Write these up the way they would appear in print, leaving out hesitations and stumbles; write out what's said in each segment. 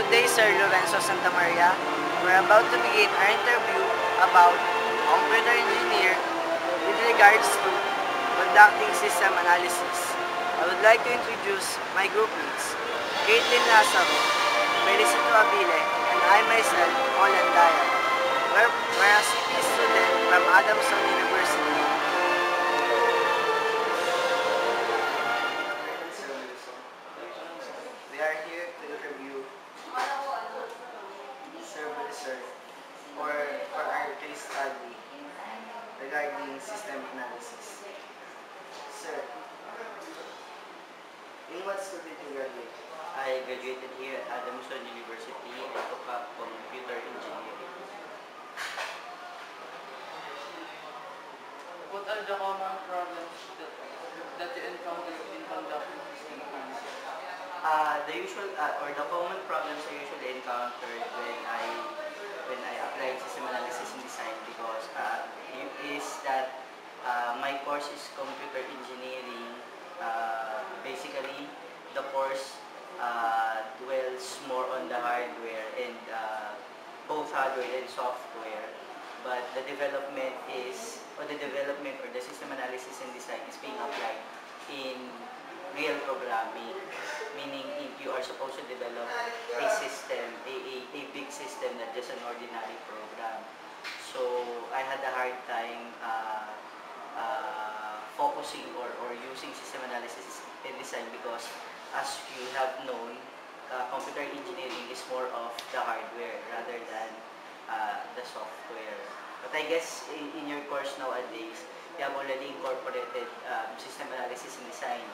Good day, Sir Lorenzo Santamaria. We're about to begin our interview about computer engineer with regards to conducting system analysis. I would like to introduce my group mates, Caitlin Lazaro, Felicito Abile, and I myself, Olan Daya. We're a CP student from Adamson University. We are here to interview Sir Belisser for our case study regarding system analysis. Sir, in what school did you graduate? I graduated here at Adamson University and took up computer engineering. What are the common problems that you encounter in conducting system analysis? The common problems I usually encountered when I applied system analysis and design because is that my course is computer engineering. Basically, the course dwells more on the hardware and both hardware and software. But the development or the system analysis and design is being applied in real programming, meaning if you are supposed to develop a system, a big system, not just an ordinary program. So I had a hard time focusing or using system analysis and design because, as you have known, computer engineering is more of the hardware rather than the software. But I guess in your course nowadays, you have already incorporated system analysis and design.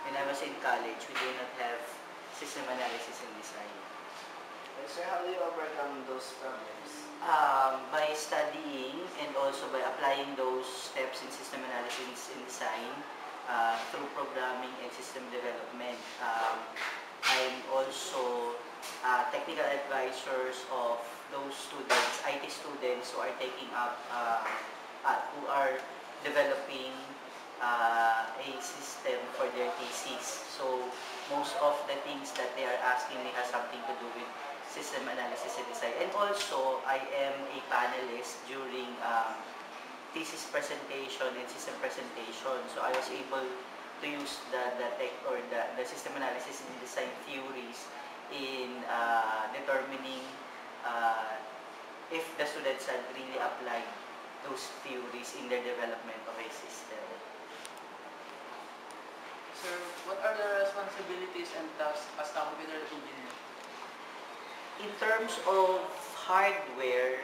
When I was in college, we do not have system analysis and design. Sir, how do you overcome those problems? By studying and also by applying those steps in system analysis and design through programming and system development. I'm also technical advisors of those students, IT students who are taking up, who are developing a system for their thesis. So most of the things that they are asking me has something to do with system analysis and design. And also, I am a panelist during thesis presentation and system presentation. So I was able to use the system analysis and design theories in determining if the students had really applied those theories in their development of a system. Sir, what are the responsibilities and tasks as a computer engineer? In terms of hardware,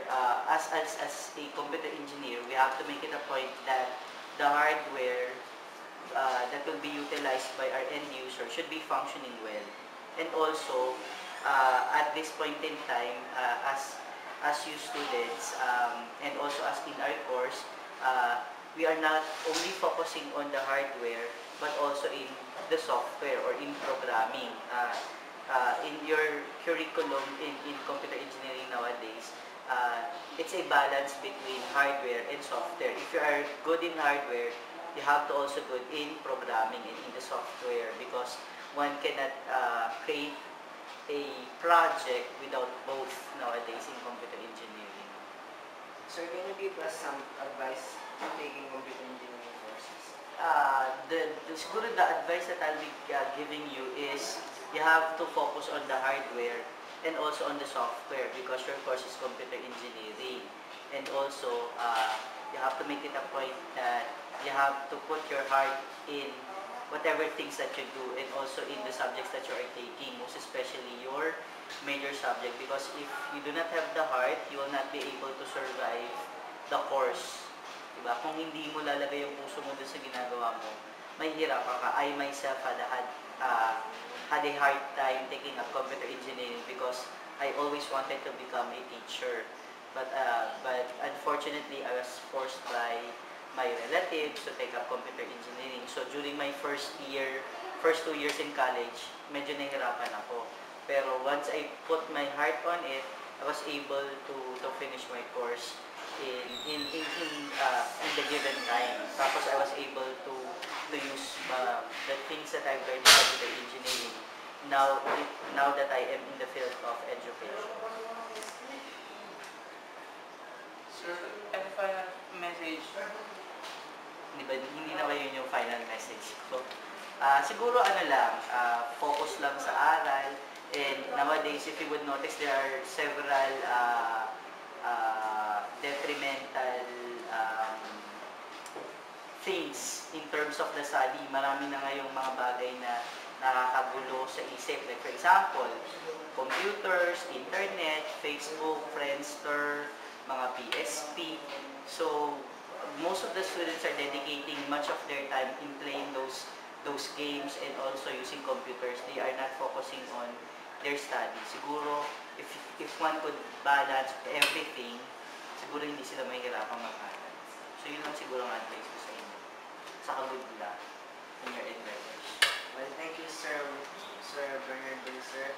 as a computer engineer, we have to make it a point that the hardware that will be utilized by our end user should be functioning well. And also, at this point in time, as you students, and also as in our course, we are not only focusing on the hardware, but also in the software or in programming. In your curriculum in computer engineering nowadays, it's a balance between hardware and software. If you are good in hardware, you have to also good in programming and in the software because one cannot create a project without both nowadays in computer engineering. Sir, can you give us some advice on taking computer engineering courses? Siguro the advice that I'll be giving you is you have to focus on the hardware and also on the software because your course is computer engineering. And also, you have to make it a point that you have to put your heart in whatever things that you do and also in the subjects that you are taking, most especially your major subject, because if you do not have the heart, you will not be able to survive the course. Diba? Kung hindi mo lalagay yung puso mo dun sa ginagawa mo, may hirapan ka. I myself had a hard time taking up computer engineering because I always wanted to become a teacher. But unfortunately, I was forced by my relatives to take up computer engineering. So during my first 2 years in college, medyo nahirapan ako. Pero once I put my heart on it, I was able to finish my course in the given time. Tapos I was able to use the things that I've learned in computer engineering now that I am in the field of education. Sir, any final message? Hindi naman yun yung final message ko. Siguro ano lang, focus lang sa aral. And nowadays, if you would notice, there are several detrimental things in terms of the study. Marami na ngayong mga bagay na nakakagulo sa isip. Like for example, computers, internet, Facebook, Friendster, mga PSP. So, most of the students are dedicating much of their time in playing those games and also using computers. They are not focusing on their study. Siguro, if one could balance everything, siguro hindi sila mahihirapan mag-aral. So, yun lang siguro ang advice ko sa inyo. Saka good luck in your endeavors. Well, thank you, Sir Bernard Sir.